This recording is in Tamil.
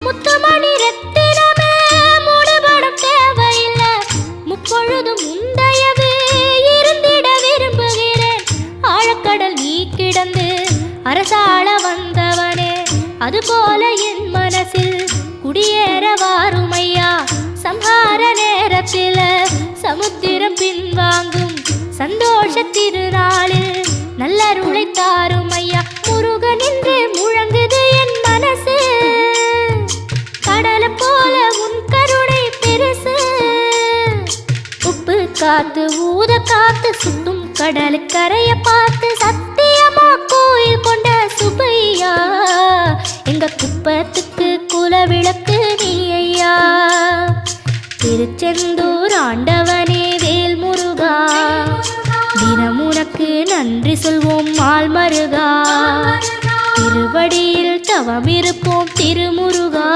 முத்துமணி ரத்தினமே மூடுபடம் தேவையில்லை, முப்பொழுதும் முந்தையவே இருந்திட விரும்புகிறேன். ஆழக்கடல் நீ கிடந்து அரசாள வந்தவனே, அதுபோல என் மனசில் குடியேற வாருமையா. சம்ஹார நேரத்தில் சமுத்திரம் பின்வாங்கும் சந்தோஷ திருநாளில் நல்லருளை தாரும் ஐயா. முருகன் என்று முழங்குது என் மனசு, கடலை போல உன் கருணை பெருசு. உப்பு காத்து ஊத காத்து சுத்தும் கடலு கரைய பார்த்து சத்தியமா கோயில் கொண்ட சுப்பையா. எங்க குப்பத்துக்கு குலவிளக்கு நீ ஐயா. திருச்செந்தூர் ஆண்டவனே வேல் முருகா, தினம் உனக்கு நன்றி சொல்வோம் மால் மருகா. திருவடியில் தவமிருப்போம் திருமுருகா.